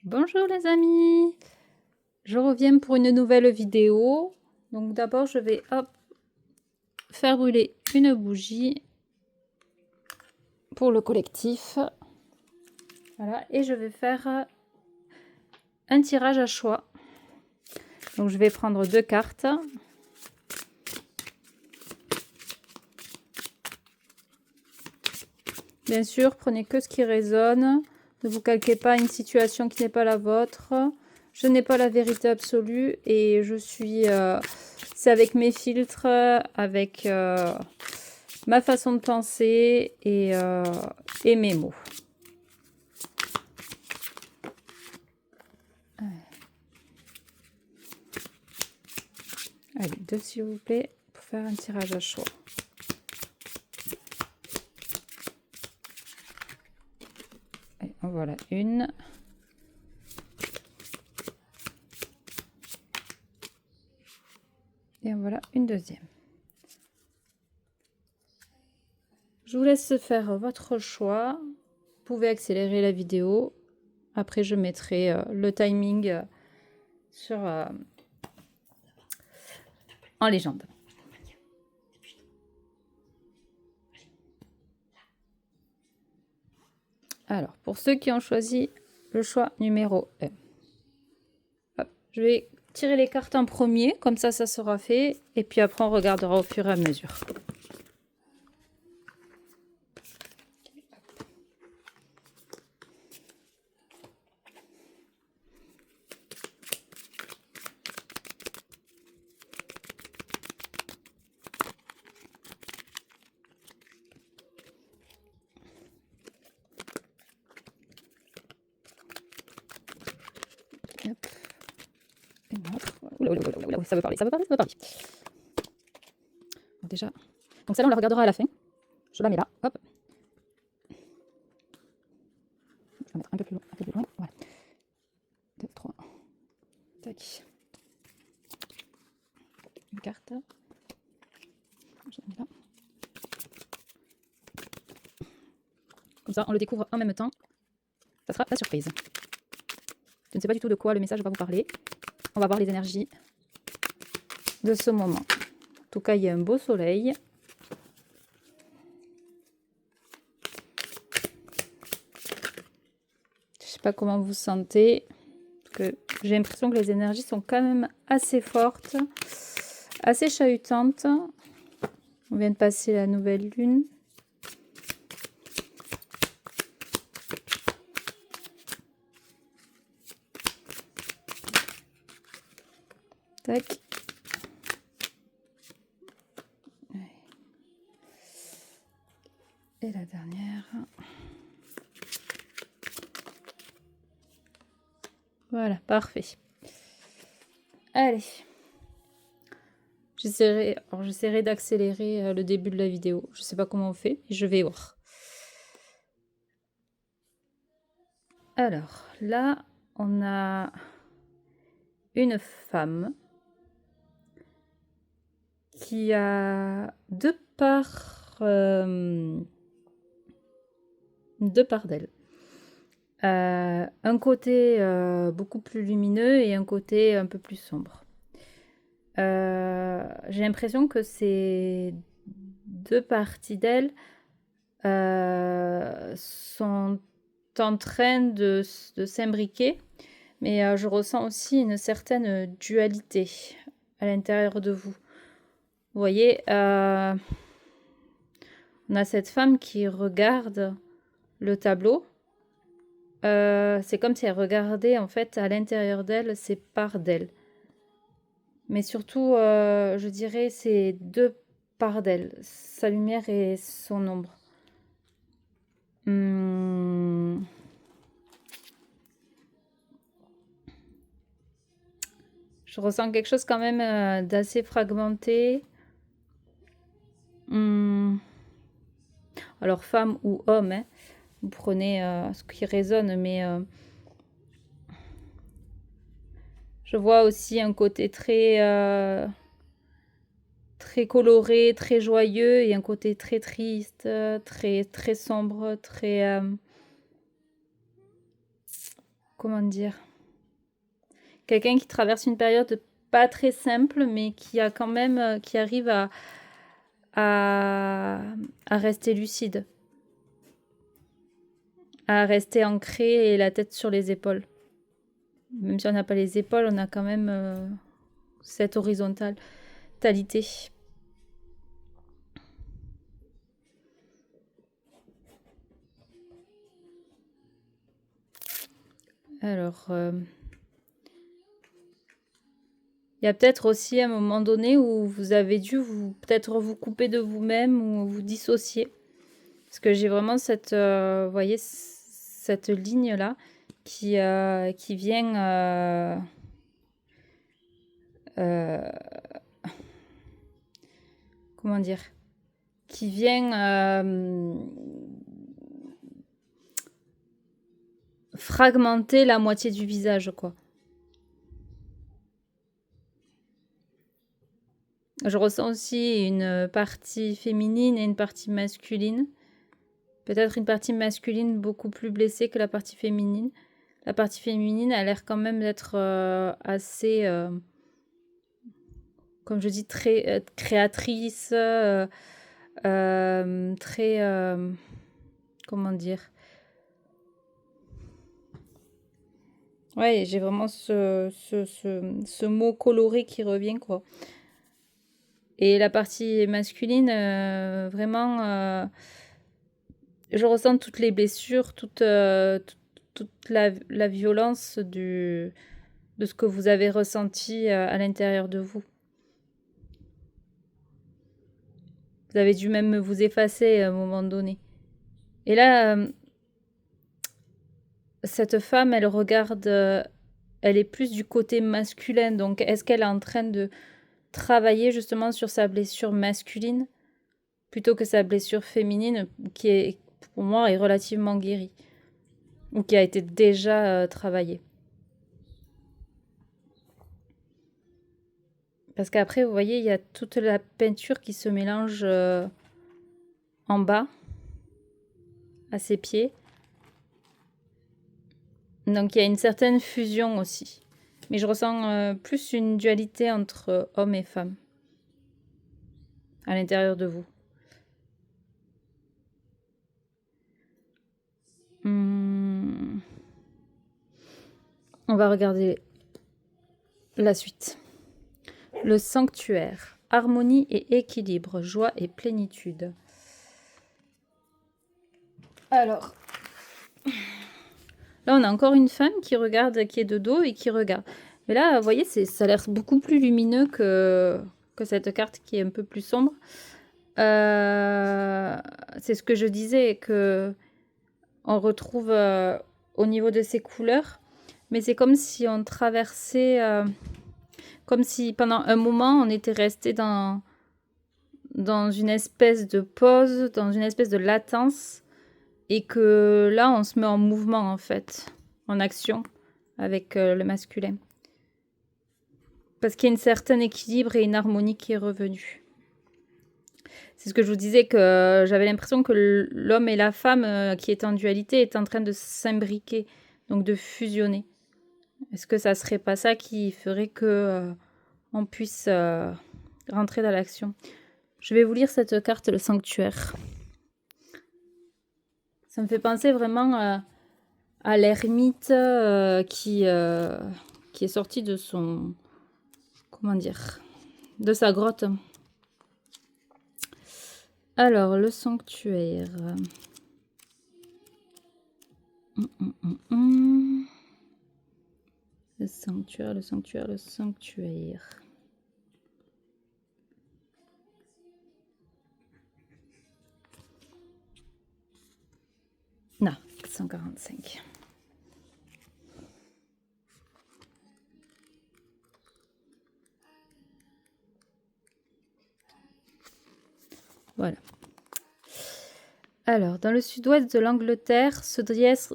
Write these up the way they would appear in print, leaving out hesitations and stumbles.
Bonjour les amis, je reviens pour une nouvelle vidéo. Donc d'abord je vais faire brûler une bougie pour le collectif. Voilà, et je vais faire un tirage à choix. Donc je vais prendre 2 cartes. Bien sûr, prenez que ce qui résonne. Ne vous calquez pas à une situation qui n'est pas la vôtre. Je n'ai pas la vérité absolue et je suis... c'est avec mes filtres, avec ma façon de penser et mes mots. Allez, 2 s'il vous plaît, pour faire un tirage à choix. Allez, en voilà une. Et en voilà une deuxième. Je vous laisse faire votre choix. Vous pouvez accélérer la vidéo. Après, je mettrai le timing en légende. Alors, pour ceux qui ont choisi le choix numéro 1, je vais tirer les cartes en premier, comme ça sera fait. Et puis après, on regardera au fur et à mesure. Hop. Une autre. Oula, ça veut parler, ça veut parler, ça veut parler. Donc déjà, donc celle-là, on la regardera à la fin. Je la mets là, hop. Je vais la mettre un peu plus loin, voilà. 2, 3. Tac. Une carte. Je la mets là. Comme ça, on le découvre en même temps. Ça sera la surprise. Je ne sais pas du tout de quoi le message va vous parler. On va voir les énergies de ce moment. En tout cas, il y a un beau soleil. Je ne sais pas comment vous sentez. Parce que j'ai l'impression que les énergies sont quand même assez fortes, assez chahutantes. On vient de passer la nouvelle lune. Tac. Et la dernière. Voilà, parfait. Allez. J'essaierai d'accélérer le début de la vidéo. Je ne sais pas comment on fait, mais je vais voir. Alors, là, on a une femme qui a deux parts d'elle. Un côté beaucoup plus lumineux et un côté un peu plus sombre. J'ai l'impression que ces deux parties d'elle sont en train de s'imbriquer, mais je ressens aussi une certaine dualité à l'intérieur de vous. Vous voyez, on a cette femme qui regarde le tableau. C'est comme si elle regardait en fait à l'intérieur d'elle ces parts d'elle. Mais surtout, je dirais, c'est deux parts d'elle, sa lumière et son ombre. Je ressens quelque chose quand même d'assez fragmenté. Alors, femme ou homme, hein, vous prenez ce qui résonne, mais je vois aussi un côté très coloré, très joyeux, et un côté très triste, très sombre, très comment dire, quelqu'un qui traverse une période pas très simple, mais qui a quand même, qui arrive à rester lucide, à rester ancré et la tête sur les épaules. Même si on n'a pas les épaules, on a quand même cette horizontalité. Alors, il y a peut-être aussi un moment donné où vous avez dû peut-être vous couper de vous-même ou vous dissocier. Parce que j'ai vraiment cette, vous voyez, cette ligne-là qui vient... comment dire, qui vient fragmenter la moitié du visage, quoi. Je ressens aussi une partie féminine et une partie masculine. Peut-être une partie masculine beaucoup plus blessée que la partie féminine. La partie féminine a l'air quand même d'être assez, comme je dis, très créatrice, très... comment dire? Ouais, j'ai vraiment ce mot coloré qui revient, quoi. Et la partie masculine, vraiment, je ressens toutes les blessures, toute la violence de ce que vous avez ressenti à l'intérieur de vous. Vous avez dû même vous effacer à un moment donné. Et là, cette femme, elle regarde, elle est plus du côté masculin. Donc, est-ce qu'elle est en train de travailler justement sur sa blessure masculine plutôt que sa blessure féminine qui est, pour moi, est relativement guérie ou qui a été déjà travaillée? Parce qu'après, vous voyez, il y a toute la peinture qui se mélange en bas, à ses pieds. Donc il y a une certaine fusion aussi. Mais je ressens plus une dualité entre hommes et femmes à l'intérieur de vous. On va regarder la suite. Le sanctuaire. Harmonie et équilibre, joie et plénitude. Alors, là on a encore une femme qui regarde, qui est de dos et qui regarde. Mais là, vous voyez, ça a l'air beaucoup plus lumineux que cette carte qui est un peu plus sombre. C'est ce que je disais, que on retrouve au niveau de ces couleurs, mais c'est comme si on traversait, comme si pendant un moment on était resté dans une espèce de pause, dans une espèce de latence, et que là on se met en mouvement en fait, en action avec le masculin. Parce qu'il y a une certaine équilibre et une harmonie qui est revenue. C'est ce que je vous disais, que j'avais l'impression que l'homme et la femme qui est en dualité est en train de s'imbriquer, donc de fusionner. Est-ce que ça serait pas ça qui ferait que on puisse rentrer dans l'action? Je vais vous lire cette carte, le sanctuaire. Ça me fait penser vraiment à l'ermite qui est sorti de son... Comment dire? De sa grotte. Alors, le sanctuaire. Le sanctuaire, le sanctuaire, le sanctuaire. Non, 145. Voilà. Alors, dans le sud-ouest de l'Angleterre se dresse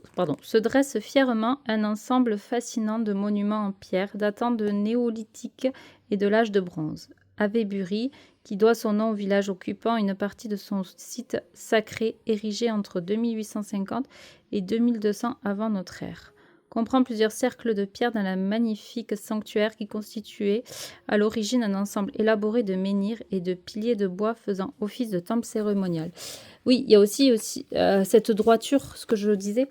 fièrement un ensemble fascinant de monuments en pierre datant de néolithique et de l'âge de bronze. Avebury, qui doit son nom au village occupant une partie de son site sacré érigé entre 2850 et 2200 avant notre ère. comprend plusieurs cercles de pierre dans la magnifique sanctuaire qui constituait à l'origine un ensemble élaboré de menhirs et de piliers de bois faisant office de temple cérémonial. Oui, il y a aussi cette droiture, ce que je disais,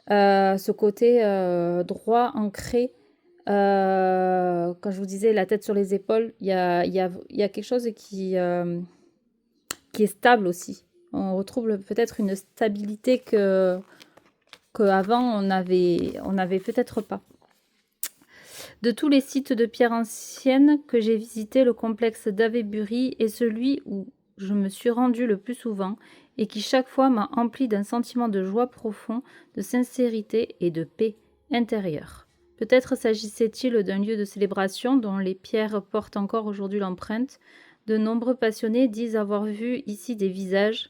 ce côté droit, ancré. Quand je vous disais la tête sur les épaules, il y a quelque chose qui est stable aussi. On retrouve peut-être une stabilité qu'avant on avait peut-être pas. De tous les sites de pierre ancienne que j'ai visités, le complexe d'Avebury est celui où je me suis rendue le plus souvent et qui chaque fois m'a empli d'un sentiment de joie profond, de sincérité et de paix intérieure. Peut-être s'agissait-il d'un lieu de célébration dont les pierres portent encore aujourd'hui l'empreinte. De nombreux passionnés disent avoir vu ici des visages.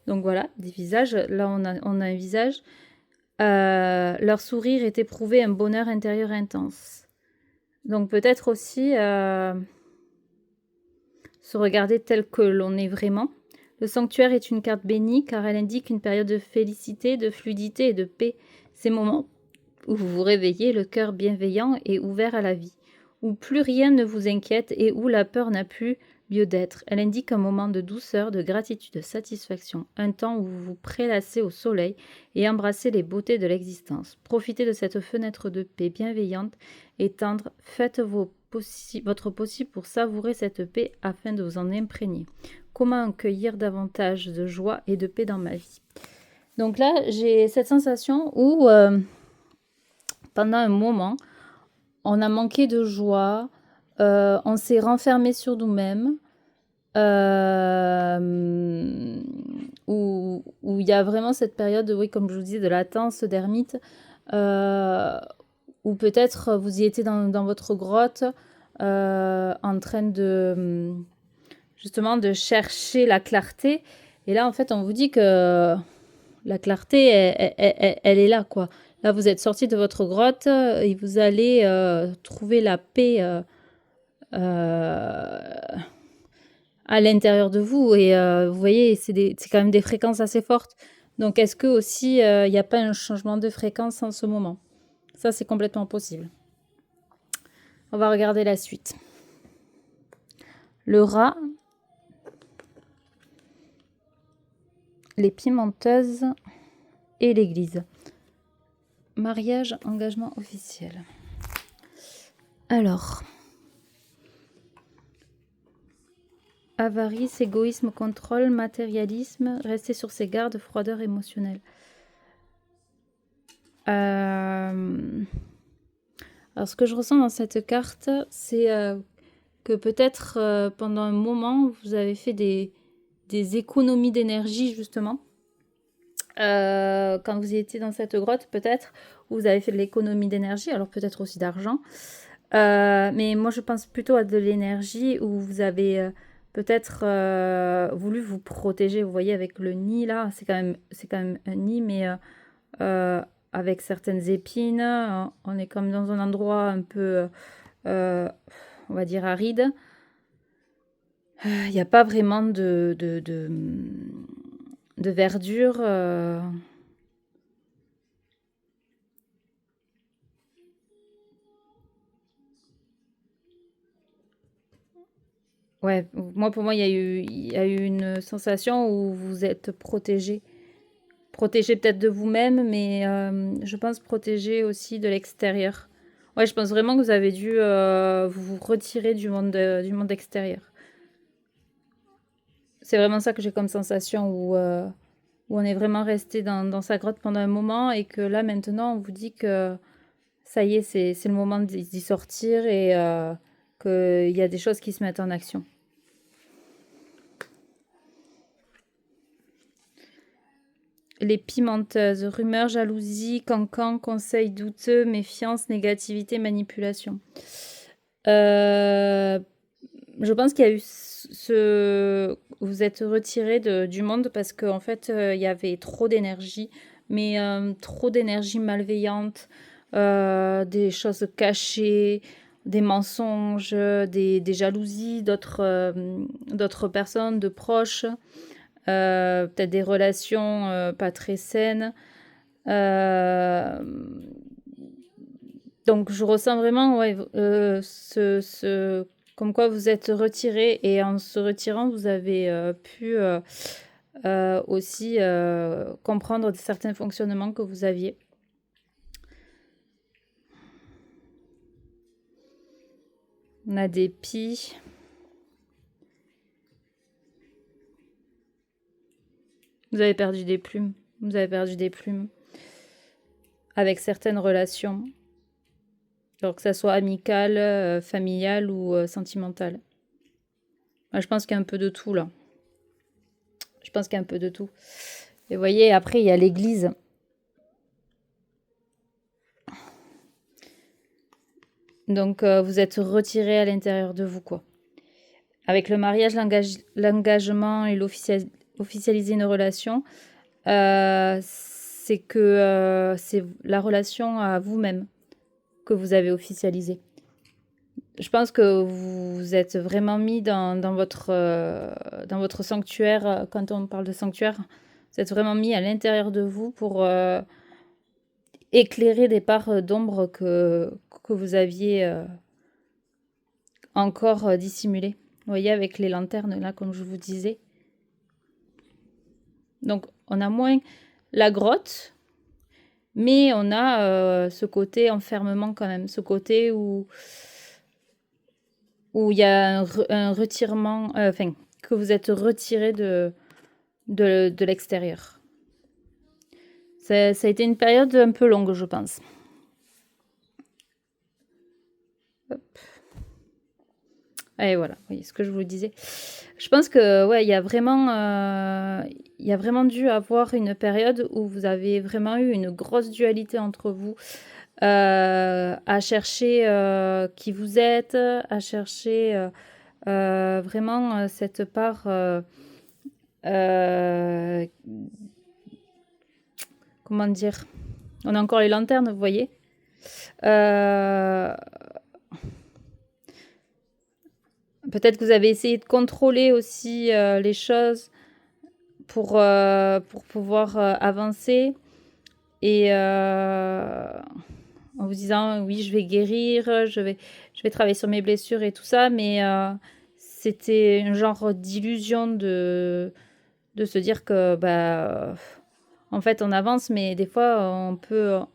Donc voilà, des visages. Là, on a un visage. Leur sourire est éprouvé un bonheur intérieur intense. Donc peut-être aussi se regarder tel que l'on est vraiment. Le sanctuaire est une carte bénie car elle indique une période de félicité, de fluidité et de paix. Ces moments où vous vous réveillez, le cœur bienveillant et ouvert à la vie, où plus rien ne vous inquiète et où la peur n'a plus lieu d'être. Elle indique un moment de douceur, de gratitude, de satisfaction, un temps où vous vous prélassez au soleil et embrassez les beautés de l'existence. Profitez de cette fenêtre de paix bienveillante et tendre, faites votre possible pour savourer cette paix afin de vous en imprégner. Comment accueillir davantage de joie et de paix dans ma vie? Donc là, j'ai cette sensation où pendant un moment, on a manqué de joie, on s'est renfermé sur nous-mêmes, où il y a vraiment cette période, oui, comme je vous disais, de latence, d'ermite, où peut-être vous y étiez dans votre grotte, en train de, justement, de chercher la clarté. Et là, en fait, on vous dit que la clarté, elle est là, quoi. Là, vous êtes sorti de votre grotte et vous allez trouver la paix à l'intérieur de vous. Et vous voyez, c'est quand même des fréquences assez fortes. Donc, est-ce que aussi, il n'y a pas un changement de fréquence en ce moment? Ça, c'est complètement possible. On va regarder la suite. Le rat, les pimenteuses et l'église. Mariage, engagement officiel. Alors, avarice, égoïsme, contrôle, matérialisme, rester sur ses gardes, froideur émotionnelle. Alors, ce que je ressens dans cette carte, c'est que peut-être pendant un moment, vous avez fait des économies d'énergie, justement. Quand vous étiez dans cette grotte, peut-être, vous avez fait de l'économie d'énergie, alors peut-être aussi d'argent. Mais moi, je pense plutôt à de l'énergie où vous avez peut-être voulu vous protéger. Vous voyez, avec le nid, là, c'est quand même un nid, mais avec certaines épines. On est comme dans un endroit un peu, on va dire, aride. Il n'y a pas vraiment de verdure. Ouais, pour moi, il y a eu une sensation où vous êtes protégé. Protégé peut-être de vous-même, mais je pense protégé aussi de l'extérieur. Ouais, je pense vraiment que vous avez dû vous retirer du monde extérieur. C'est vraiment ça que j'ai comme sensation, où on est vraiment resté dans sa grotte pendant un moment et que là, maintenant, on vous dit que ça y est, c'est le moment d'y sortir et qu'il y a des choses qui se mettent en action. Les pimenteuses, rumeurs, jalousie, cancan, conseils douteux, méfiance, négativité, manipulation. Je pense qu'il y a eu vous êtes retiré du monde parce qu'en fait, il y avait trop d'énergie, mais trop d'énergie malveillante, des choses cachées, des mensonges, des jalousies d'autres personnes, de proches. Peut-être des relations pas très saines, Donc je ressens vraiment ouais, comme quoi vous êtes retiré et en se retirant, vous avez pu aussi comprendre certains fonctionnements que vous aviez. On a des pies. Vous avez perdu des plumes. Vous avez perdu des plumes avec certaines relations. Alors que ça soit amicale, familiale ou sentimentale. Moi, je pense qu'il y a un peu de tout là. Je pense qu'il y a un peu de tout. Et vous voyez, après, il y a l'église. Donc, vous êtes retiré à l'intérieur de vous, quoi. Avec le mariage, l'engagement et officialiser une relation, c'est que c'est la relation à vous-même que vous avez officialisée. Je pense que vous vous êtes vraiment mis dans votre sanctuaire. Quand on parle de sanctuaire, vous êtes vraiment mis à l'intérieur de vous pour éclairer des parts d'ombre que vous aviez encore dissimulées. Vous voyez, avec les lanternes, là, comme je vous disais. Donc, on a moins la grotte, mais on a ce côté enfermement quand même. Ce côté où il y a un retirement, enfin, que vous êtes retiré de l'extérieur. Ça a été une période un peu longue, je pense. Hop. Et voilà, oui, ce que je vous disais. Je pense que ouais, il y a vraiment dû avoir une période où vous avez vraiment eu une grosse dualité entre vous, à chercher qui vous êtes, à chercher vraiment cette part. Comment dire? On a encore les lanternes, vous voyez. Peut-être que vous avez essayé de contrôler aussi les choses pour pouvoir avancer et en vous disant oui, je vais guérir, je vais travailler sur mes blessures et tout ça, mais c'était un genre d'illusion de se dire que en fait on avance, mais des fois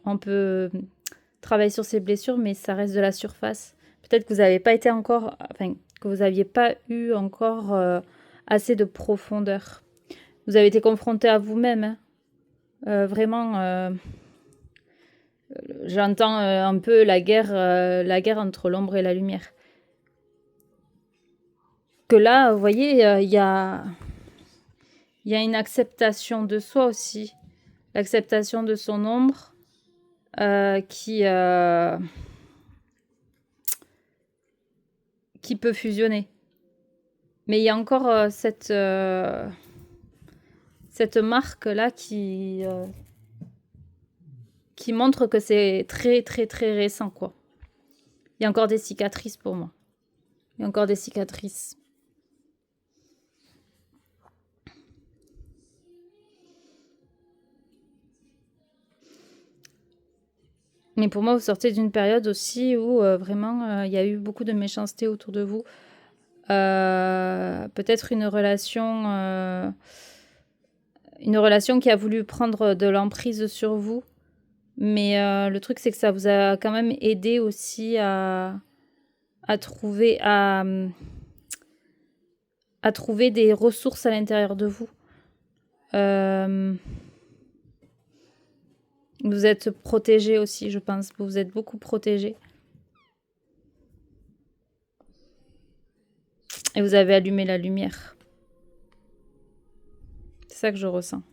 on peut travailler sur ses blessures, mais ça reste de la surface. Peut-être que vous n'avez pas été encore, enfin que vous n'aviez pas eu encore assez de profondeur. Vous avez été confronté à vous-même, hein. Vraiment. J'entends un peu la guerre entre l'ombre et la lumière. Que là, vous voyez, il y a une acceptation de soi aussi, l'acceptation de son ombre qui peut fusionner. Mais il y a encore cette marque là qui montre que c'est très très très récent, quoi. Il y a encore des cicatrices pour moi. Il y a encore des cicatrices. Mais pour moi, vous sortez d'une période aussi où vraiment il y a eu beaucoup de méchanceté autour de vous. Peut-être une relation qui a voulu prendre de l'emprise sur vous. Mais le truc, c'est que ça vous a quand même aidé aussi à trouver des ressources à l'intérieur de vous. Vous êtes protégé aussi, je pense. Vous êtes beaucoup protégé. Et vous avez allumé la lumière. C'est ça que je ressens.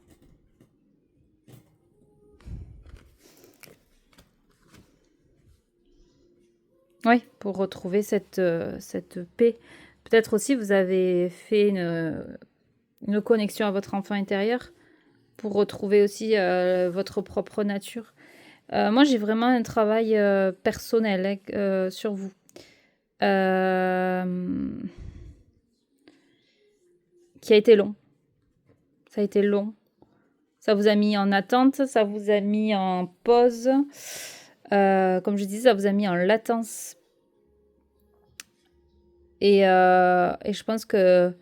Oui, pour retrouver cette paix. Peut-être aussi vous avez fait une connexion à votre enfant intérieur pour retrouver aussi votre propre nature. Moi, j'ai vraiment un travail personnel sur vous. Qui a été long. Ça a été long. Ça vous a mis en attente, ça vous a mis en pause. Comme je disais, ça vous a mis en latence. Et je pense que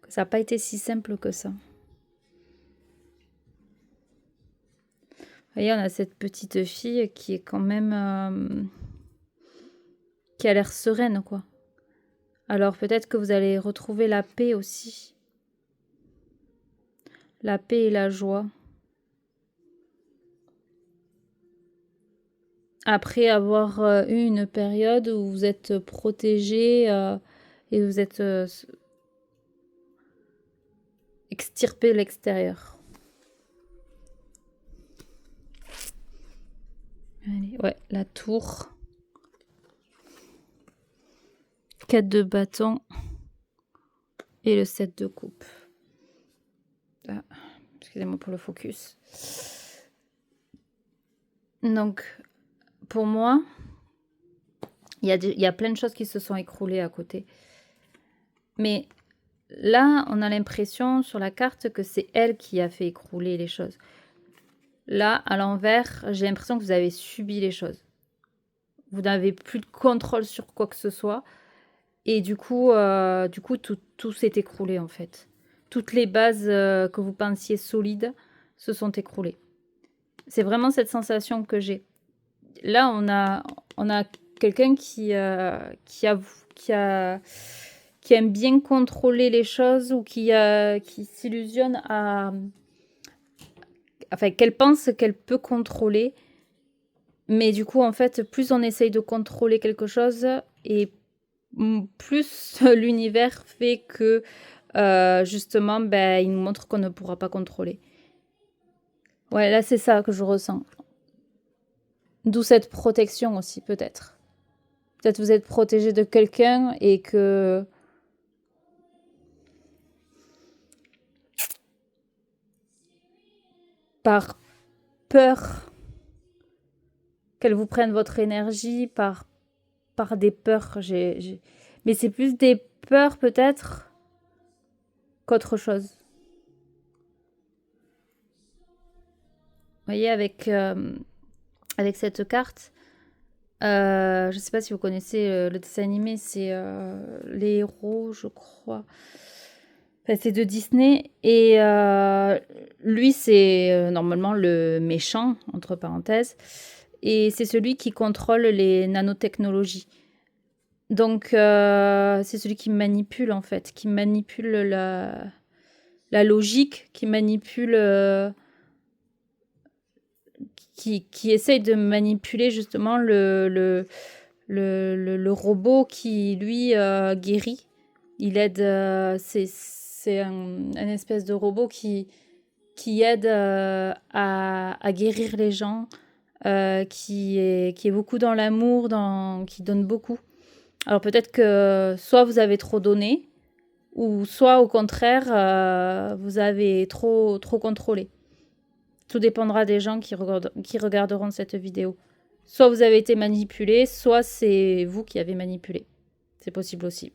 ça n'a pas été si simple que ça. Vous voyez, on a cette petite fille qui est quand même... qui a l'air sereine, quoi. Alors peut-être que vous allez retrouver la paix aussi. La paix et la joie. Après avoir eu une période où vous êtes protégé et vous êtes extirpé de l'extérieur. Allez, ouais, la tour. 4 de bâton. Et le 7 de coupe. Ah, excusez-moi pour le focus. Donc, pour moi, il y a plein de choses qui se sont écroulées à côté. Mais là, on a l'impression sur la carte que c'est elle qui a fait écrouler les choses. Là, à l'envers, j'ai l'impression que vous avez subi les choses. Vous n'avez plus de contrôle sur quoi que ce soit. Et du coup tout s'est écroulé en fait. Toutes les bases que vous pensiez solides se sont écroulées. C'est vraiment cette sensation que j'ai. Là, on a quelqu'un qui aime bien contrôler les choses ou qui s'illusionne à... Enfin, qu'elle pense qu'elle peut contrôler. Mais du coup, en fait, plus on essaye de contrôler quelque chose et plus l'univers fait que justement, ben, il nous montre qu'on ne pourra pas contrôler. Ouais, là, c'est ça que je ressens. D'où cette protection aussi, peut-être. Peut-être vous êtes protégé de quelqu'un et que... par peur qu'elle vous prenne votre énergie, par des peurs. Mais c'est plus des peurs, peut-être, qu'autre chose. Vous voyez, avec cette carte, je ne sais pas si vous connaissez le dessin animé, c'est Les Héros, je crois. Enfin, c'est de Disney. Et lui, c'est normalement le méchant, entre parenthèses. Et c'est celui qui contrôle les nanotechnologies. Donc, c'est celui qui manipule, en fait, qui manipule la logique, qui manipule... qui essaye de manipuler justement le robot qui, lui, guérit. Il aide... c'est un espèce de robot qui aide à guérir les gens, qui est beaucoup dans l'amour, qui donne beaucoup. Alors peut-être que soit vous avez trop donné, ou soit au contraire, vous avez trop contrôlé. Tout dépendra des gens qui regarderont cette vidéo. Soit vous avez été manipulé, soit c'est vous qui avez manipulé. C'est possible aussi.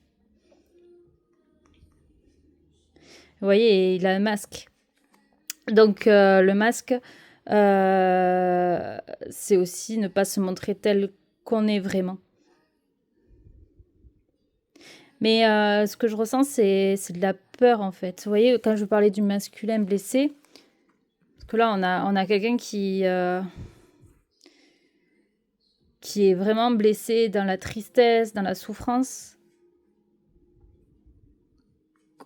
Vous voyez, il a un masque. Donc le masque, c'est aussi ne pas se montrer tel qu'on est vraiment. Mais ce que je ressens, c'est de la peur, en fait. Vous voyez, quand je parlais du masculin blessé, parce que là, on a quelqu'un qui est vraiment blessé dans la tristesse, dans la souffrance.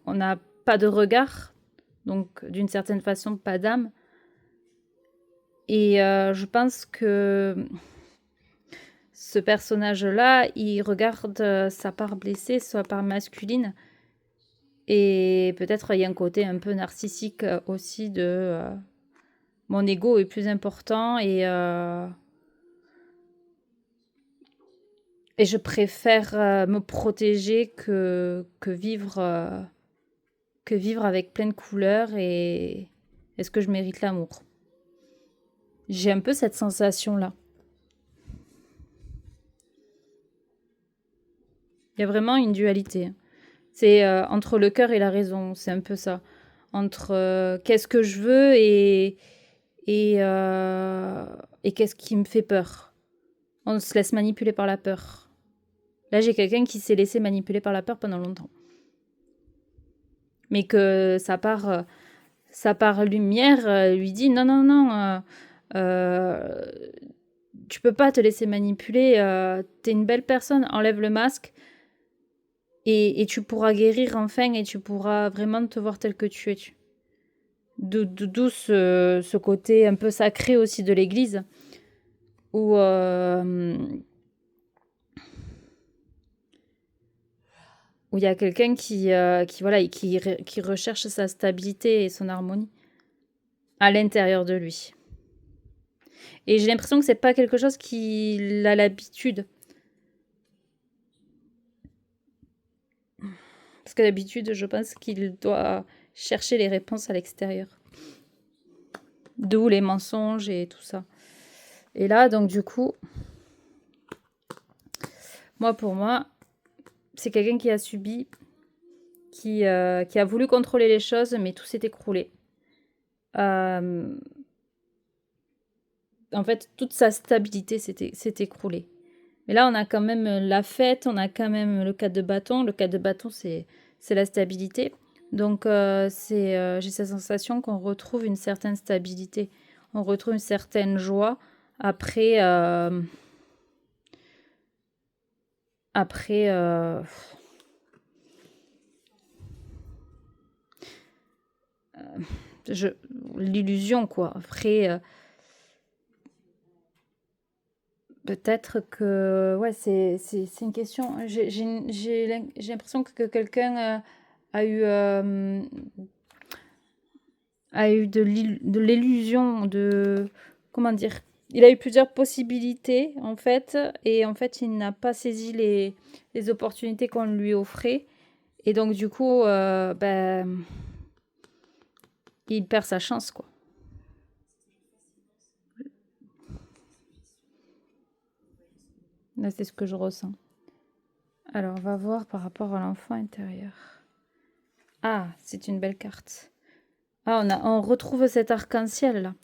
On n'a pas de regard, donc d'une certaine façon, pas d'âme. Et je pense que ce personnage-là, il regarde sa part blessée, sa part masculine. Et peut-être il y a un côté un peu narcissique aussi de mon ego est plus important et je préfère me protéger que vivre avec plein de couleurs. Et est-ce que je mérite l'amour? J'ai un peu cette sensation-là. Il y a vraiment une dualité. C'est entre le cœur et la raison, c'est un peu ça. entre qu'est-ce que je veux et qu'est-ce qui me fait peur. On se laisse manipuler par la peur. Là, j'ai quelqu'un qui s'est laissé manipuler par la peur pendant longtemps. Mais que sa part lumière lui dit non, tu peux pas te laisser manipuler, t'es une belle personne, enlève le masque et tu pourras guérir enfin et tu pourras vraiment te voir tel que tu es. D'où ce côté un peu sacré aussi de l'église où il y a quelqu'un qui recherche sa stabilité et son harmonie à l'intérieur de lui. Et j'ai l'impression que c'est pas quelque chose qu'il a l'habitude. Parce que d'habitude, je pense qu'il doit chercher les réponses à l'extérieur. D'où les mensonges et tout ça. Et là, donc du coup, pour moi, c'est quelqu'un qui a subi, qui a voulu contrôler les choses, mais tout s'est écroulé. En fait, toute sa stabilité s'est écroulée. Mais là, on a quand même la fête, on a quand même le 4 de bâton. Le 4 de bâton, c'est la stabilité. Donc, j'ai cette sensation qu'on retrouve une certaine stabilité. On retrouve une certaine joie après... l'illusion, quoi. Après... peut-être que... Ouais, c'est une question... J'ai l'impression que quelqu'un a eu de l'illusion de... Comment dire? Il a eu plusieurs possibilités, en fait, et en fait, il n'a pas saisi les opportunités qu'on lui offrait. Et donc, du coup, il perd sa chance, quoi. Là, c'est ce que je ressens. Alors, on va voir par rapport à l'enfant intérieur. Ah, c'est une belle carte. Ah, on retrouve cet arc-en-ciel, là.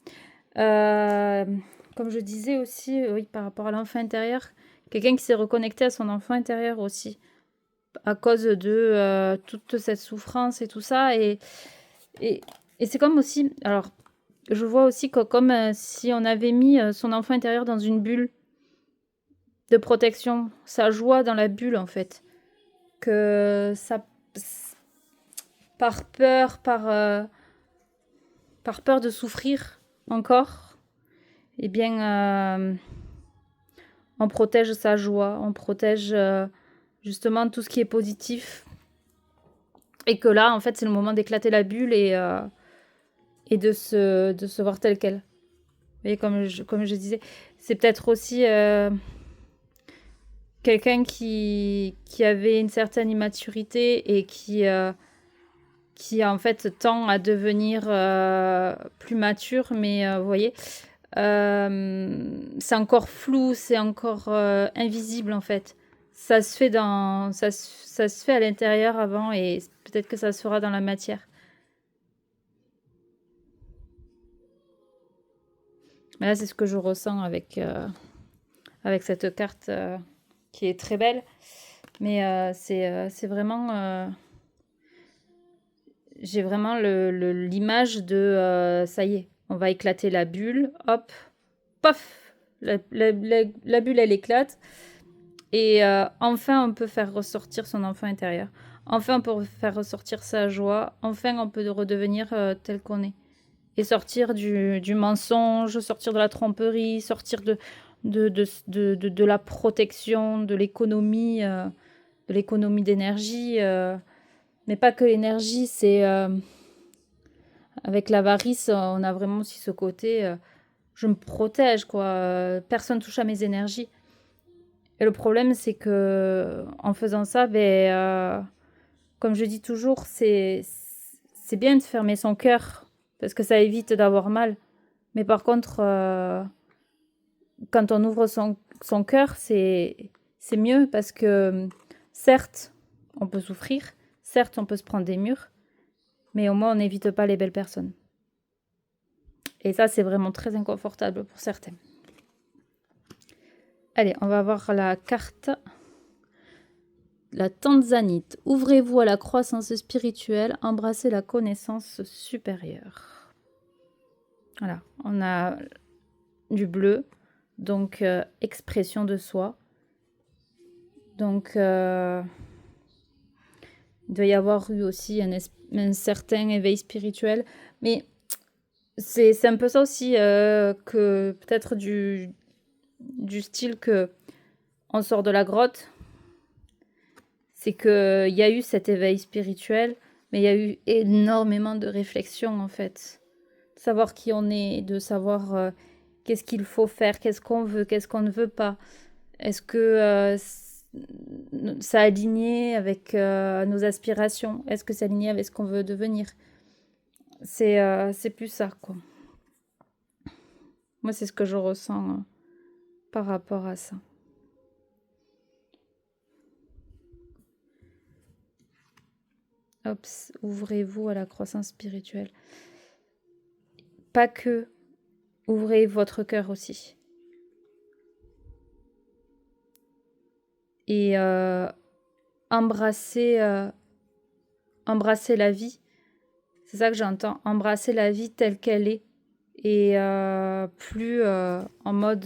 Comme je disais aussi, oui, par rapport à l'enfant intérieur, quelqu'un qui s'est reconnecté à son enfant intérieur aussi, à cause de toute cette souffrance et tout ça. Et c'est comme aussi... Alors, je vois aussi que comme si on avait mis son enfant intérieur dans une bulle de protection, sa joie dans la bulle, en fait. Que ça... Par peur de souffrir encore, eh bien, on protège sa joie, on protège justement tout ce qui est positif. Et que là, en fait, c'est le moment d'éclater la bulle et de se voir tel quel. Et comme je disais, c'est peut-être aussi quelqu'un qui avait une certaine immaturité et qui en fait tend à devenir plus mature, mais vous voyez, c'est encore flou, c'est encore invisible en fait. Ça se fait ça se fait à l'intérieur avant et peut-être que ça se fera dans la matière. Mais là, c'est ce que je ressens avec cette carte qui est très belle. Mais c'est vraiment... j'ai vraiment l'image de ça y est, on va éclater la bulle, hop, paf, la bulle elle éclate et enfin on peut faire ressortir son enfant intérieur. Enfin on peut faire ressortir sa joie, enfin on peut redevenir tel qu'on est. Et sortir du mensonge, sortir de la tromperie, sortir de la protection, de l'économie d'énergie. Mais pas que l'énergie, c'est... avec l'avarice, on a vraiment aussi ce côté... je me protège, quoi. Personne touche à mes énergies. Et le problème, c'est que en faisant ça, comme je dis toujours, c'est bien de fermer son cœur parce que ça évite d'avoir mal. Mais par contre, quand on ouvre son cœur, c'est mieux parce que certes, on peut souffrir, certes, on peut se prendre des murs, Mais au moins, on n'évite pas les belles personnes. Et ça, c'est vraiment très inconfortable pour certains. Allez, on va voir la carte. La Tanzanite. Ouvrez-vous à la croissance spirituelle, embrassez la connaissance supérieure. Voilà, on a du bleu, donc expression de soi. Donc, il doit y avoir eu aussi un certain éveil spirituel. Mais c'est un peu ça aussi, que peut-être du style que on sort de la grotte. C'est qu'il y a eu cet éveil spirituel, mais il y a eu énormément de réflexion en fait. De savoir qui on est, de savoir qu'est-ce qu'il faut faire, qu'est-ce qu'on veut, qu'est-ce qu'on ne veut pas. Est-ce que ça a aligné avec nos aspirations? Est-ce que c'est aligné avec ce qu'on veut devenir? C'est plus ça, quoi. Moi, c'est ce que je ressens par rapport à ça. Hop, ouvrez-vous à la croissance spirituelle. Pas que, ouvrez votre cœur aussi. Et embrasser la vie. C'est ça que j'entends. Embrasser la vie telle qu'elle est. Et plus en mode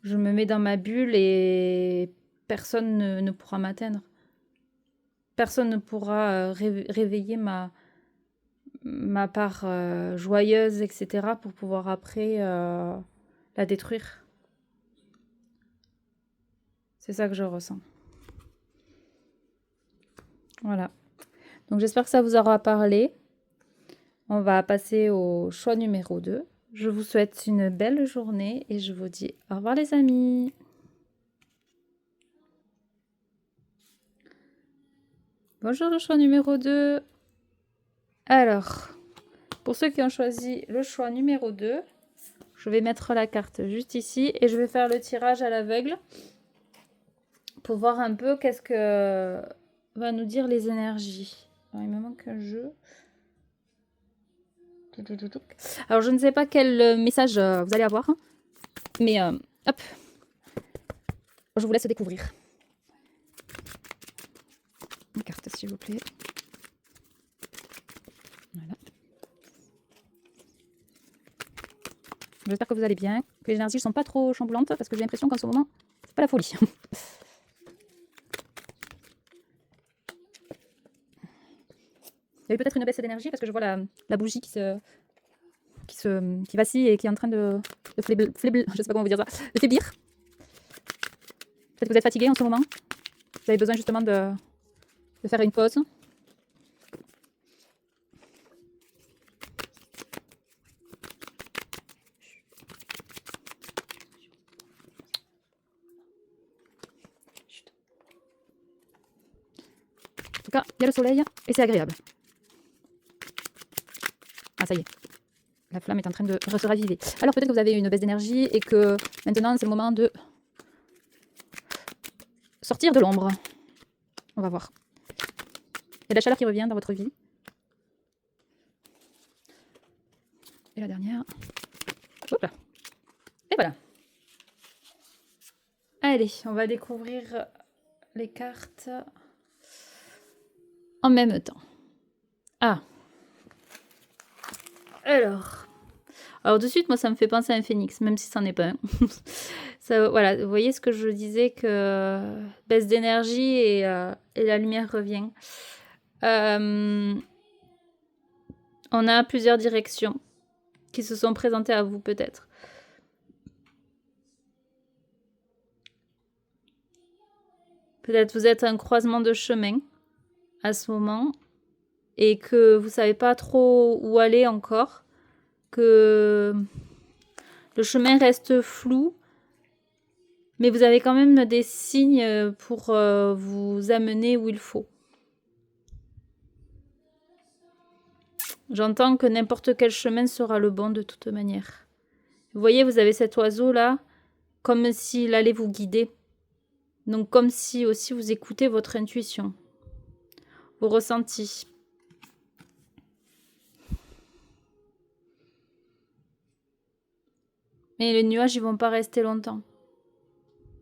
je me mets dans ma bulle et personne ne pourra m'atteindre. Personne ne pourra réveiller ma part joyeuse, etc. pour pouvoir après la détruire. C'est ça que je ressens. Voilà. Donc j'espère que ça vous aura parlé. On va passer au choix numéro 2. Je vous souhaite une belle journée et je vous dis au revoir les amis. Bonjour le choix numéro 2. Alors, pour ceux qui ont choisi le choix numéro 2, je vais mettre la carte juste ici et je vais faire le tirage à l'aveugle pour voir un peu qu'est-ce que va nous dire les énergies. Alors, il me manque un jeu. Alors, je ne sais pas quel message vous allez avoir, mais hop, je vous laisse découvrir. Une carte, s'il vous plaît. Voilà. J'espère que vous allez bien, que les énergies ne sont pas trop chamboulantes, parce que j'ai l'impression qu'en ce moment, c'est pas la folie. Il y a eu peut-être une baisse d'énergie, parce que je vois la bougie qui vacille et qui est en train de faiblir, je sais pas comment vous dire ça, de faiblir. Peut-être que vous êtes fatigué en ce moment. Vous avez besoin justement de faire une pause. En tout cas, il y a le soleil et c'est agréable. Ah, ça y est. La flamme est en train de se raviver. Alors peut-être que vous avez une baisse d'énergie et que maintenant c'est le moment de sortir de l'ombre. On va voir. Il y a de la chaleur qui revient dans votre vie. Et la dernière. Hop là. Et voilà. Allez, on va découvrir les cartes en même temps. Ah. Alors de suite, moi, ça me fait penser à un phénix, même si c'en est pas un. Ça, voilà, vous voyez ce que je disais, que baisse d'énergie et la lumière revient. On a plusieurs directions qui se sont présentées à vous, peut-être. Peut-être vous êtes à un croisement de chemin à ce moment et que vous savez pas trop où aller encore, que le chemin reste flou, mais vous avez quand même des signes pour vous amener où il faut. J'entends que n'importe quel chemin sera le bon de toute manière. Vous voyez, vous avez cet oiseau là, comme s'il allait vous guider. Donc comme si aussi vous écoutez votre intuition. vos ressentis. Mais les nuages, ils vont pas rester longtemps.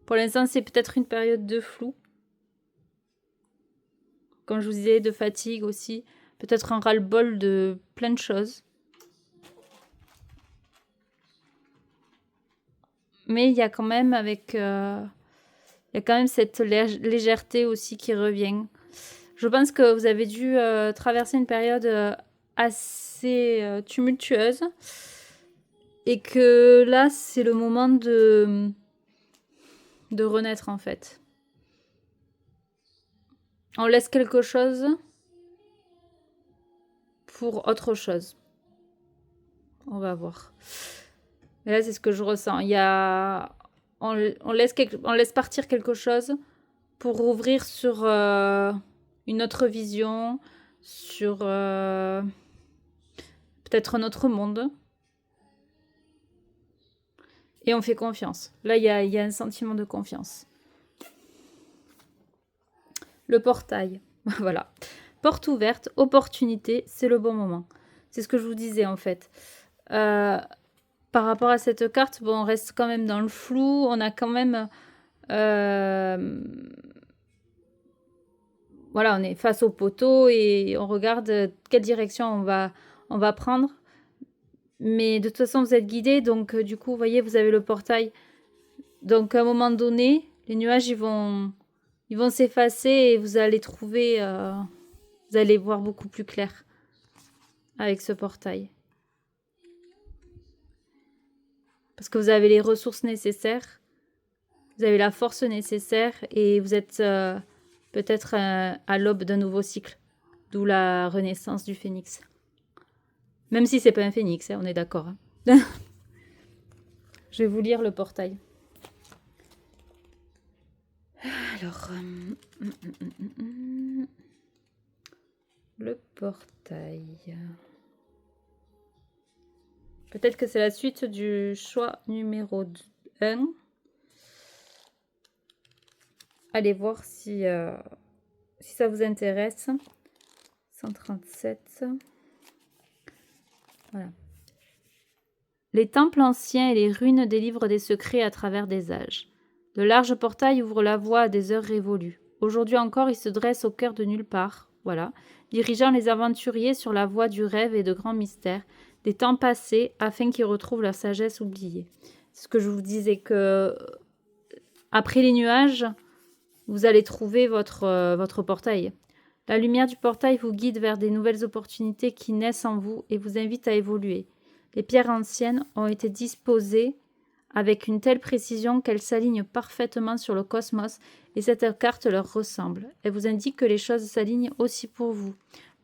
Pour l'instant, c'est peut-être une période de flou. Comme je vous disais, de fatigue aussi. Peut-être un ras-le-bol de plein de choses. Mais il y a quand même il y a quand même cette légèreté aussi qui revient. Je pense que vous avez dû traverser une période assez tumultueuse. Et que là, c'est le moment de renaître, en fait. On laisse quelque chose pour autre chose. On va voir. Et là, c'est ce que je ressens. On laisse partir quelque chose pour ouvrir sur une autre vision, sur peut-être un autre monde. Et on fait confiance. Là, il y a un sentiment de confiance. Le portail. Voilà. Porte ouverte, opportunité, c'est le bon moment. C'est ce que je vous disais en fait. Par rapport à cette carte, bon, on reste quand même dans le flou. On a quand même... voilà, on est face au poteau et on regarde quelle direction on va prendre. Mais de toute façon, vous êtes guidé. Donc, du coup, vous voyez, vous avez le portail. Donc, à un moment donné, les nuages, ils vont s'effacer et vous allez trouver... vous allez voir beaucoup plus clair avec ce portail. Parce que vous avez les ressources nécessaires. Vous avez la force nécessaire et vous êtes peut-être à l'aube d'un nouveau cycle. D'où la renaissance du phénix. Même si c'est pas un phénix, hein, on est d'accord. Hein. Je vais vous lire le portail. Alors, le portail. Peut-être que c'est la suite du choix numéro 1. Allez voir si ça vous intéresse. 137. Voilà. Les temples anciens et les ruines délivrent des secrets à travers des âges. De larges portails ouvrent la voie à des heures révolues. Aujourd'hui encore, ils se dressent au cœur de nulle part, voilà, dirigeant les aventuriers sur la voie du rêve et de grands mystères, des temps passés, afin qu'ils retrouvent leur sagesse oubliée. C'est ce que je vous disais, que après les nuages, vous allez trouver votre portail. La lumière du portail vous guide vers des nouvelles opportunités qui naissent en vous et vous invitent à évoluer. Les pierres anciennes ont été disposées avec une telle précision qu'elles s'alignent parfaitement sur le cosmos et cette carte leur ressemble. Elle vous indique que les choses s'alignent aussi pour vous.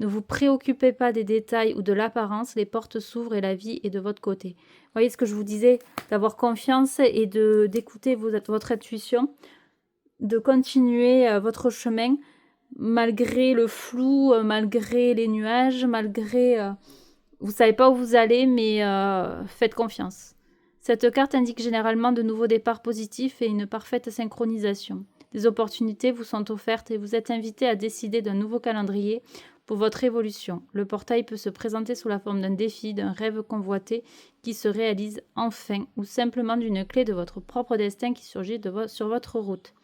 Ne vous préoccupez pas des détails ou de l'apparence, les portes s'ouvrent et la vie est de votre côté. Vous voyez ce que je vous disais, d'avoir confiance et d'écouter votre intuition, de continuer votre chemin malgré le flou, malgré les nuages, malgré... vous ne savez pas où vous allez, mais faites confiance. Cette carte indique généralement de nouveaux départs positifs et une parfaite synchronisation. Des opportunités vous sont offertes et vous êtes invité à décider d'un nouveau calendrier pour votre évolution. Le portail peut se présenter sous la forme d'un défi, d'un rêve convoité qui se réalise enfin, ou simplement d'une clé de votre propre destin qui surgit sur votre route.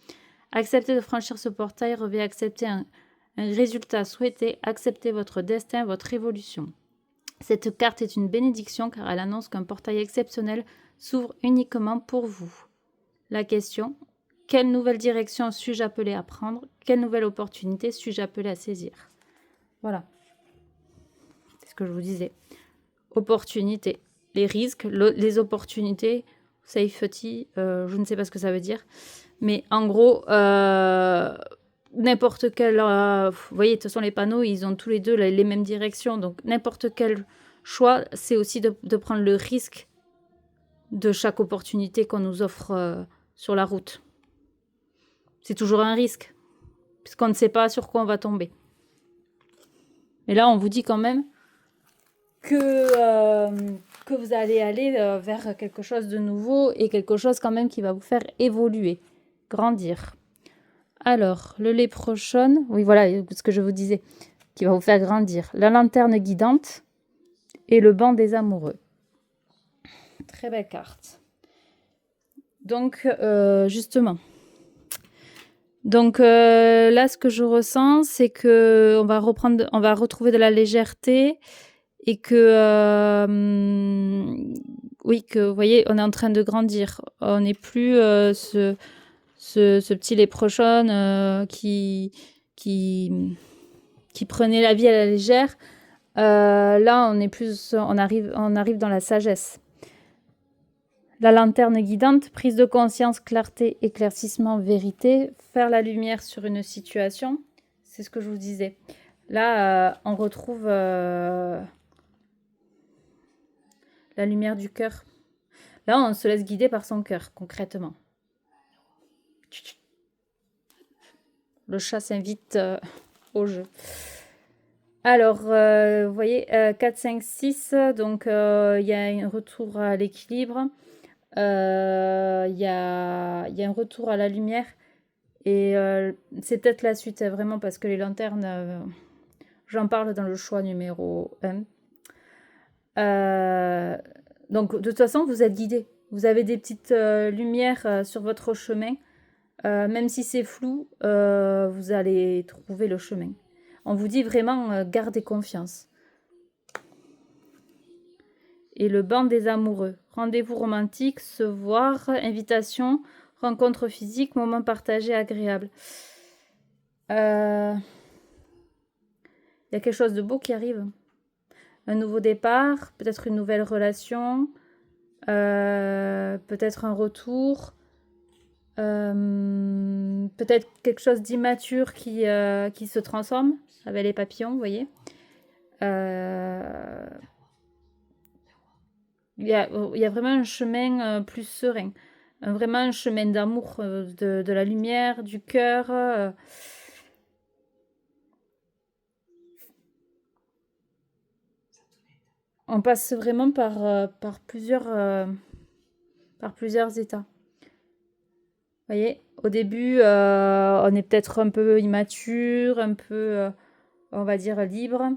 Accepter de franchir ce portail revient à accepter un résultat souhaité, accepter votre destin, votre évolution. Cette carte est une bénédiction car elle annonce qu'un portail exceptionnel s'ouvre uniquement pour vous. La question, quelle nouvelle direction suis-je appelé à prendre? Quelle nouvelle opportunité suis-je appelé à saisir? Voilà. C'est ce que je vous disais. Opportunité. Les risques, les opportunités, safety, je ne sais pas ce que ça veut dire. Mais en gros, n'importe quel... vous voyez, de toute façon, les panneaux, ils ont tous les deux les mêmes directions. Donc, n'importe quel choix, c'est aussi de prendre le risque de chaque opportunité qu'on nous offre sur la route. C'est toujours un risque, puisqu'on ne sait pas sur quoi on va tomber. Et là, on vous dit quand même que vous allez aller vers quelque chose de nouveau et quelque chose quand même qui va vous faire évoluer, grandir. Alors, le léprechaune, oui, voilà ce que je vous disais, qui va vous faire grandir. La lanterne guidante et le banc des amoureux. Très belle carte. Donc, justement. Donc là, ce que je ressens, c'est que on va retrouver de la légèreté et que, oui, que vous voyez, on est en train de grandir. On n'est plus ce petit léprechaune qui prenait la vie à la légère. Là, on arrive dans la sagesse. La lanterne guidante, prise de conscience, clarté, éclaircissement, vérité, faire la lumière sur une situation, c'est ce que je vous disais. Là, on retrouve la lumière du cœur. Là, on se laisse guider par son cœur, concrètement. Le chat s'invite au jeu. Alors, vous voyez, 4, 5, 6, donc il y a un retour à l'équilibre. Il y a un retour à la lumière et c'est peut-être la suite, vraiment, parce que les lanternes, j'en parle dans le choix numéro 1. Donc, de toute façon, vous êtes guidé. Vous avez des petites lumières sur votre chemin. Même si c'est flou, vous allez trouver le chemin. On vous dit vraiment, gardez confiance. Et le banc des amoureux. Rendez-vous romantique, se voir, invitation, rencontre physique, moment partagé agréable. Il y a quelque chose de beau qui arrive. Un nouveau départ, peut-être une nouvelle relation, peut-être un retour, peut-être quelque chose d'immature qui se transforme avec les papillons, vous voyez. Il y a vraiment un chemin plus serein, vraiment un chemin d'amour, de la lumière, du cœur. On passe vraiment par plusieurs états. Vous voyez, au début, on est peut-être un peu immature, un peu, on va dire, libre.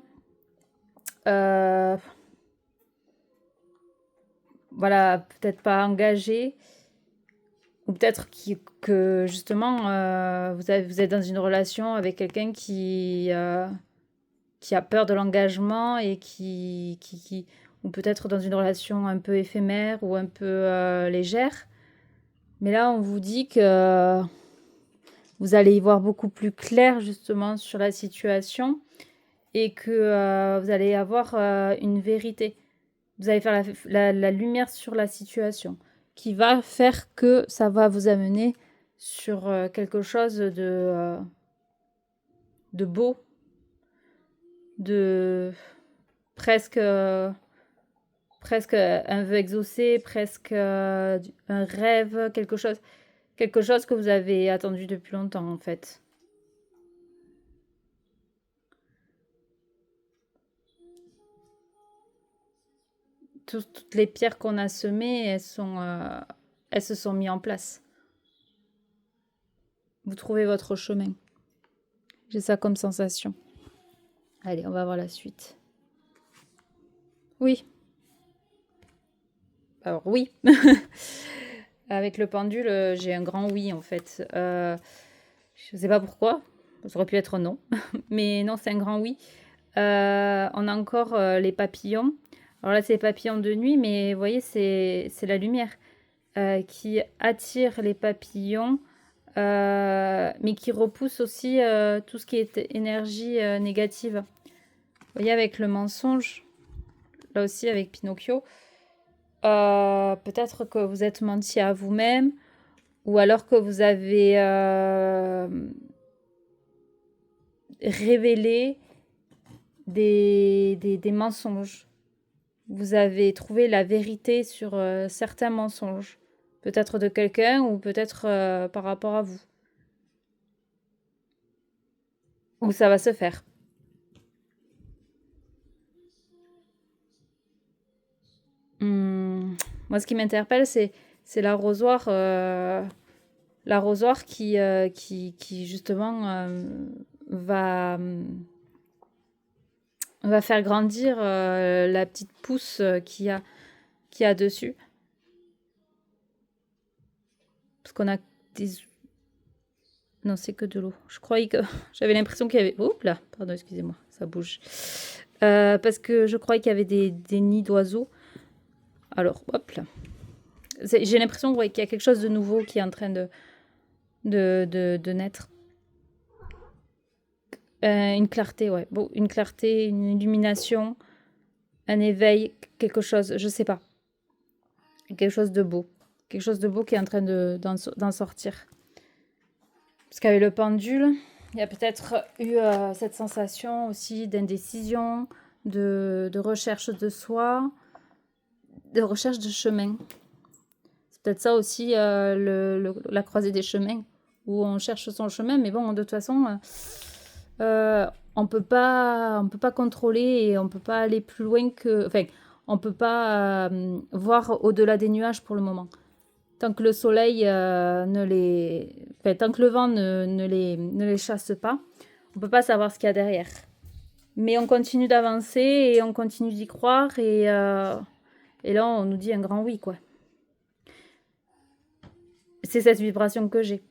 Voilà, peut-être pas engagé. Ou peut-être que justement, vous êtes dans une relation avec quelqu'un qui a peur de l'engagement et ou peut-être dans une relation un peu éphémère ou un peu légère. Mais là, on vous dit que vous allez y voir beaucoup plus clair justement sur la situation et que vous allez avoir une vérité. Vous allez faire la lumière sur la situation qui va faire que ça va vous amener sur quelque chose de beau, de presque un vœu exaucé, presque un rêve, quelque chose que vous avez attendu depuis longtemps en fait. Toutes les pierres qu'on a semées, elles se sont mises en place. Vous trouvez votre chemin. J'ai ça comme sensation. Allez, on va voir la suite. Oui. Alors oui. Avec le pendule, j'ai un grand oui en fait. Je ne sais pas pourquoi. Ça aurait pu être non. Mais non, c'est un grand oui. On a encore les papillons. Alors là, c'est les papillons de nuit, mais vous voyez, c'est la lumière qui attire les papillons, mais qui repousse aussi tout ce qui est énergie négative. Vous voyez, avec le mensonge, là aussi avec Pinocchio, peut-être que vous êtes menti à vous-même, ou alors que vous avez révélé des mensonges. Vous avez trouvé la vérité sur certains mensonges. Peut-être de quelqu'un ou peut-être par rapport à vous. Ou ça va se faire. Moi, ce qui m'interpelle, c'est l'arrosoir l'arrosoir qui justement va faire grandir la petite pousse qu'il y a dessus. Parce qu'on a des... Non, c'est que de l'eau. Je croyais que... J'avais l'impression qu'il y avait... Oups là, pardon, excusez-moi, ça bouge. Parce que je croyais qu'il y avait des nids d'oiseaux. Alors, hop là. J'ai l'impression qu'il y a quelque chose de nouveau qui est en train de naître. Une clarté, ouais. Bon, une clarté, une illumination, un éveil, quelque chose, je sais pas. Quelque chose de beau. Quelque chose de beau qui est en train d'en sortir. Parce qu'avec le pendule, il y a peut-être eu cette sensation aussi d'indécision, de recherche de soi, de recherche de chemin. C'est peut-être ça aussi la croisée des chemins, où on cherche son chemin, mais bon, de toute façon, on peut pas contrôler et on peut pas aller plus loin que... Enfin, on peut pas voir au-delà des nuages pour le moment. Tant que le soleil ne les... Enfin, tant que le vent ne les chasse pas, on peut pas savoir ce qu'il y a derrière. Mais on continue d'avancer et on continue d'y croire et là, on nous dit un grand oui, quoi. C'est cette vibration que j'ai.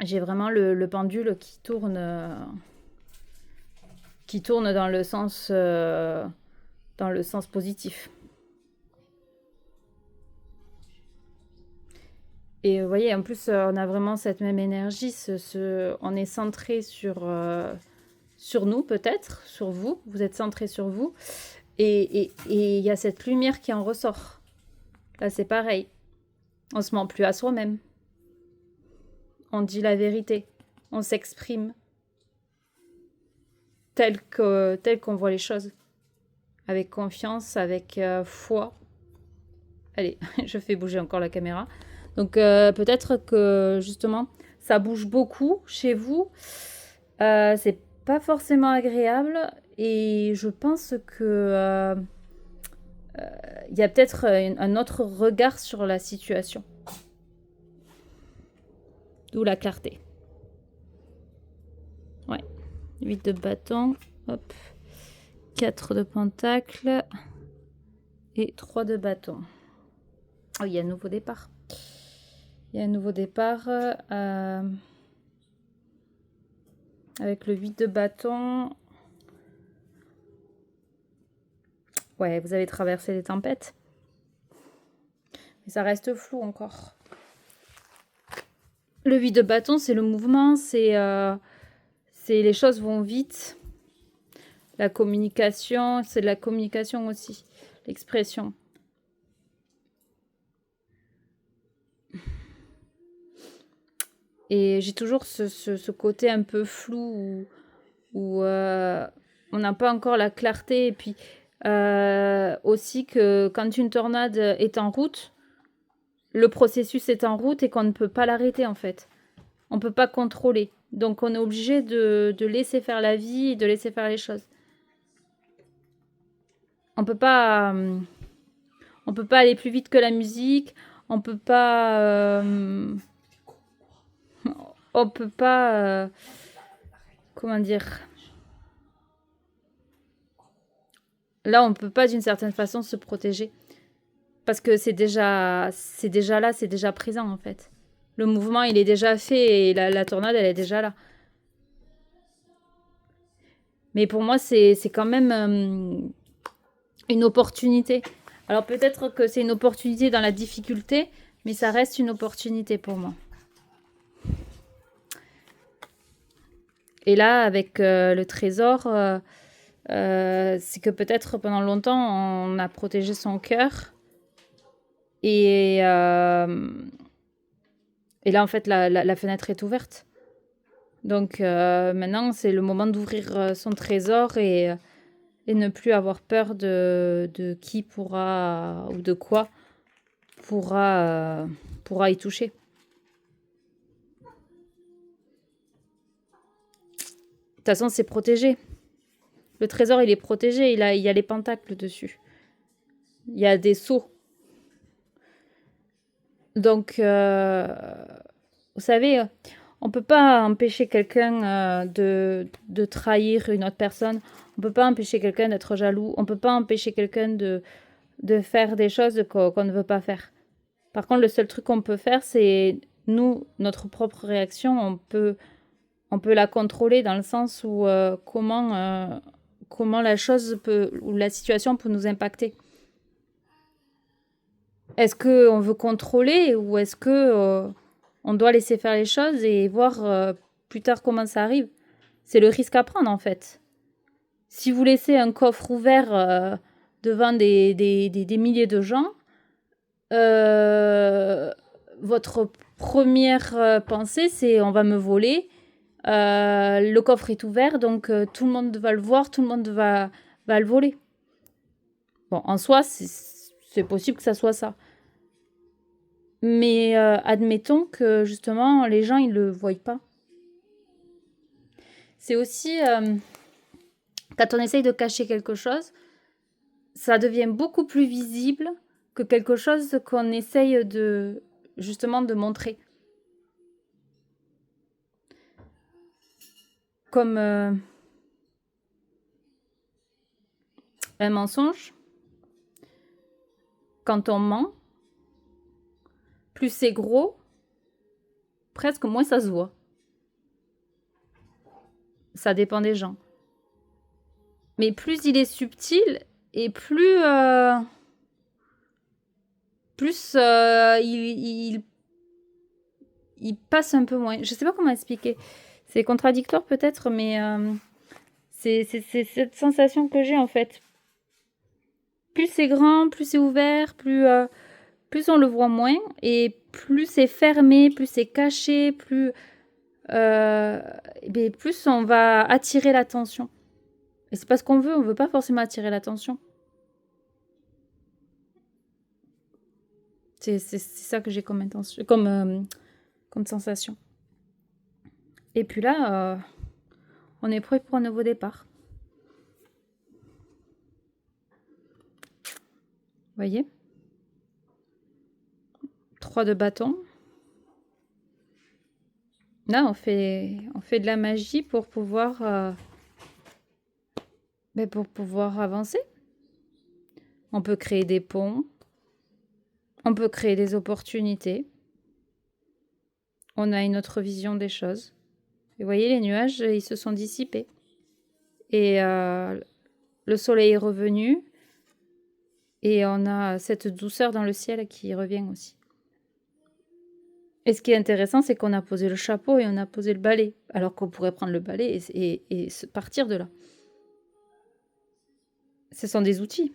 J'ai vraiment le pendule qui tourne dans le sens positif. Et vous voyez, en plus, on a vraiment cette même énergie. On est centré sur nous, peut-être, sur vous. Vous êtes centré sur vous. Et il y a cette lumière qui en ressort. Là, c'est pareil. On se ment plus à soi-même. On dit la vérité. On s'exprime tel qu'on voit les choses. Avec confiance, avec foi. Allez, je fais bouger encore la caméra. Donc peut-être que justement, ça bouge beaucoup chez vous. C'est pas forcément agréable. Et je pense que il y a peut-être un autre regard sur la situation. D'où la clarté. Ouais. 8 de bâton. Hop. 4 de pentacle. Et 3 de bâton. Oh, il y a un nouveau départ. Il y a un nouveau départ. Avec le 8 de bâton. Ouais, vous avez traversé les tempêtes. Mais ça reste flou encore. Le 8 de bâton, c'est le mouvement, c'est les choses vont vite. La communication, c'est de la communication aussi. L'expression. Et j'ai toujours ce côté un peu flou où on n'a pas encore la clarté. Et puis aussi que quand une tornade est en route, le processus est en route et qu'on ne peut pas l'arrêter en fait. On ne peut pas contrôler. Donc on est obligé de laisser faire la vie et de laisser faire les choses. On peut pas aller plus vite que la musique. On peut pas comment dire, là on peut pas d'une certaine façon se protéger parce que c'est déjà là, c'est déjà présent en fait. Le mouvement il est déjà fait et la tornade elle est déjà là. Mais pour moi c'est quand même une opportunité. Alors peut-être que c'est une opportunité dans la difficulté, mais ça reste une opportunité pour moi. Et là, avec le trésor, c'est que peut-être pendant longtemps, on a protégé son cœur. Et là, en fait, la fenêtre est ouverte. Donc maintenant, c'est le moment d'ouvrir son trésor et ne plus avoir peur de qui pourra ou de quoi pourra y toucher. De toute façon, c'est protégé. Le trésor, il est protégé. Il y a les pentacles dessus. Il y a des sceaux. Donc, Vous savez, on peut pas empêcher quelqu'un de trahir une autre personne. On peut pas empêcher quelqu'un d'être jaloux. On peut pas empêcher quelqu'un de faire des choses qu'on ne veut pas faire. Par contre, le seul truc qu'on peut faire, c'est nous, notre propre réaction, on peut la contrôler dans le sens où comment la chose peut, ou la situation peut nous impacter. Est-ce qu'on veut contrôler ou est-ce que on doit laisser faire les choses et voir plus tard comment ça arrive? C'est le risque à prendre en fait. Si vous laissez un coffre ouvert devant des milliers de gens, votre première pensée c'est on va me voler. Le coffre est ouvert, donc tout le monde va le voir, tout le monde va le voler. Bon, en soi, c'est possible que ça soit ça. Mais admettons que justement, les gens, ils le voient pas. C'est aussi, quand on essaye de cacher quelque chose, ça devient beaucoup plus visible que quelque chose qu'on essaye justement de montrer. Comme un mensonge, quand on ment, plus c'est gros, presque moins ça se voit. Ça dépend des gens. Mais plus il est subtil et plus il passe un peu moins. Je sais pas comment expliquer. C'est contradictoire peut-être, mais c'est cette sensation que j'ai en fait. Plus c'est grand, plus c'est ouvert, plus on le voit moins, et plus c'est fermé, plus c'est caché, plus on va attirer l'attention. Et c'est pas ce qu'on veut, on veut pas forcément attirer l'attention. C'est ça que j'ai comme intention, comme sensation. Et puis là, on est prêt pour un nouveau départ. Vous voyez ? 3 de bâton. Là, on fait de la magie pour pouvoir avancer. On peut créer des ponts. On peut créer des opportunités. On a une autre vision des choses. Et vous voyez, les nuages, ils se sont dissipés. Et le soleil est revenu. Et on a cette douceur dans le ciel qui revient aussi. Et ce qui est intéressant, c'est qu'on a posé le chapeau et on a posé le balai. Alors qu'on pourrait prendre le balai et partir de là. Ce sont des outils.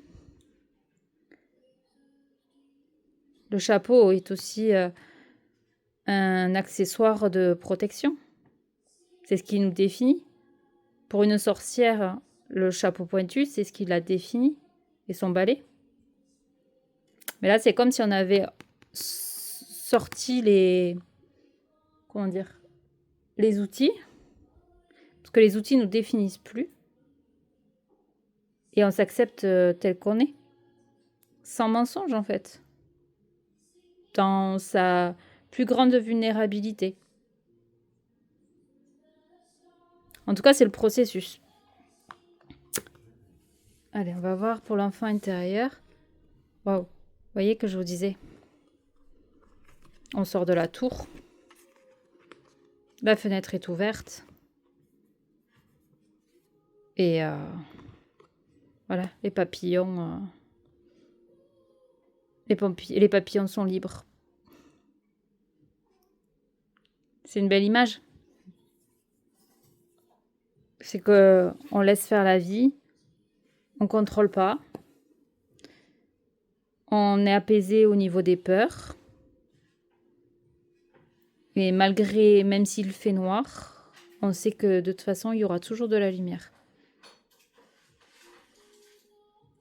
Le chapeau est aussi un accessoire de protection. C'est ce qui nous définit. Pour une sorcière, le chapeau pointu, c'est ce qui la définit. Et son balai. Mais là, c'est comme si on avait sorti les outils. Parce que les outils ne nous définissent plus. Et on s'accepte tel qu'on est. Sans mensonge, en fait. Dans sa plus grande vulnérabilité. En tout cas, c'est le processus. Allez, on va voir pour l'enfant intérieur. Waouh. Vous voyez que je vous disais. On sort de la tour. La fenêtre est ouverte. Et voilà, les papillons. Les papillons sont libres. C'est une belle image. C'est que on laisse faire la vie. On contrôle pas. On est apaisé au niveau des peurs. Et même s'il fait noir, on sait que de toute façon, il y aura toujours de la lumière.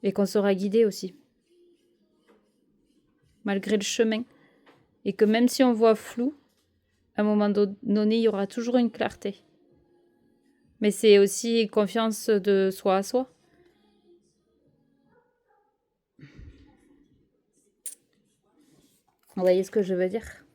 Et qu'on sera guidé aussi. Malgré le chemin. Et que même si on voit flou, à un moment donné, il y aura toujours une clarté. Mais c'est aussi confiance de soi à soi. Vous voyez ce que je veux dire ?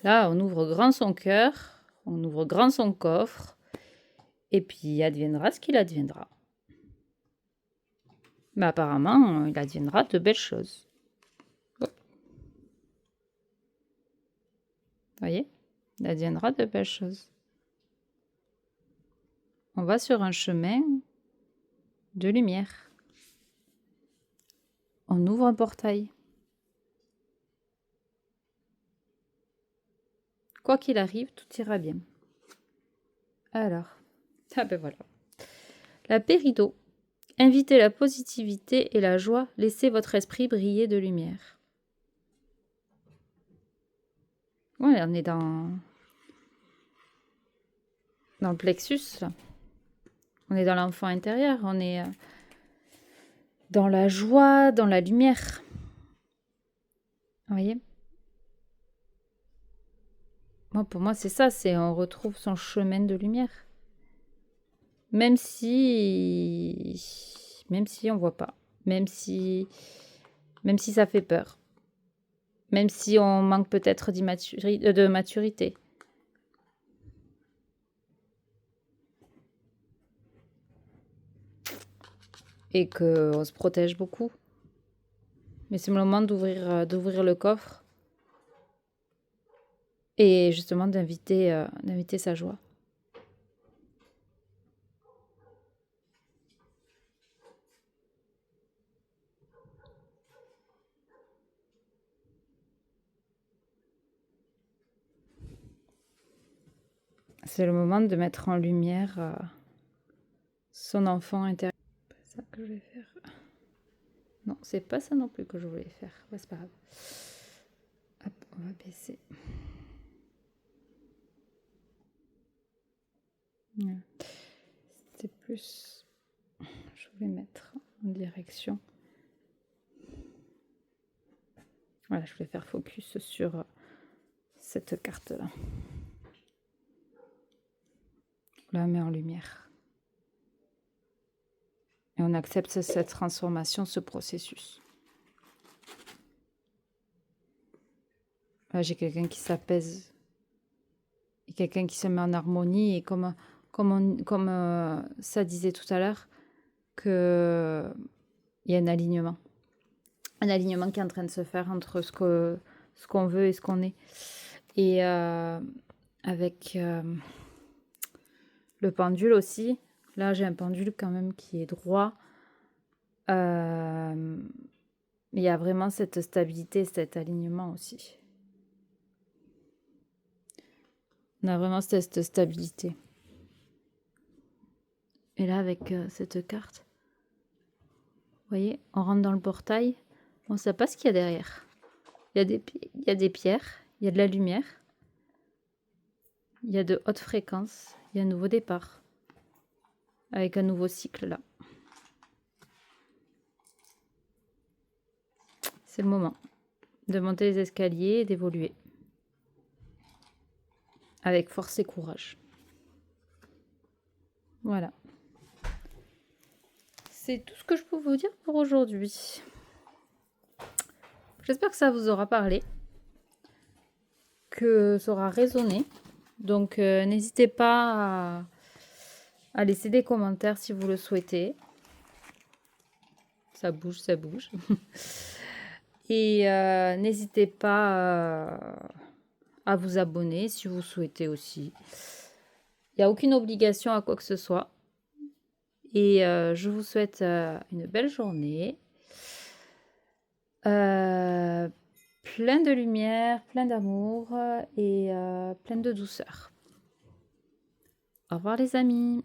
Là, on ouvre grand son cœur, on ouvre grand son coffre, et puis adviendra ce qu'il adviendra. Mais apparemment, il adviendra de belles choses. Vous voyez? Il adviendra de belles choses. On va sur un chemin de lumière. On ouvre un portail. Quoi qu'il arrive, tout ira bien. Alors, ah ben voilà. La Péridot. Invitez la positivité et la joie. Laissez votre esprit briller de lumière. Ouais, on est dans le plexus, là. On est dans l'enfant intérieur. On est dans la joie, dans la lumière. Vous voyez? Bon, pour moi, c'est ça. C'est on retrouve son chemin de lumière. Même si on voit pas. Même si ça fait peur. Même si on manque peut-être de maturité. Et qu'on se protège beaucoup. Mais c'est le moment d'ouvrir le coffre. Et justement d'inviter sa joie. C'est le moment de mettre en lumière son enfant intérieur. C'est ça que je vais faire. Non, c'est pas ça non plus que je voulais faire. Ouais, c'est pas grave. Hop, on va baisser. C'est plus... Je voulais mettre en direction. Voilà, je voulais faire focus sur cette carte-là. On la met en lumière. Et on accepte cette transformation, ce processus. Là, j'ai quelqu'un qui s'apaise. Et quelqu'un qui se met en harmonie. Et comme ça disait tout à l'heure, qu'il y a un alignement. Un alignement qui est en train de se faire entre ce qu'on veut et ce qu'on est. Et avec le pendule aussi. Là, j'ai un pendule quand même qui est droit. Il y a vraiment cette stabilité, cet alignement aussi. On a vraiment cette stabilité. Et là, avec cette carte, vous voyez, on rentre dans le portail. On ne sait pas ce qu'il y a derrière. Il y a des pierres, il y a de la lumière. Il y a de hautes fréquences. Il y a un nouveau départ. Avec un nouveau cycle là. C'est le moment de monter les escaliers et d'évoluer. Avec force et courage. Voilà. C'est tout ce que je peux vous dire pour aujourd'hui. J'espère que ça vous aura parlé. Que ça aura résonné. Donc n'hésitez pas à laisser des commentaires si vous le souhaitez. Ça bouge, ça bouge. Et n'hésitez pas à vous abonner si vous souhaitez aussi. Il n'y a aucune obligation à quoi que ce soit. Et je vous souhaite une belle journée. Plein de lumière, plein d'amour et plein de douceur. Au revoir les amis.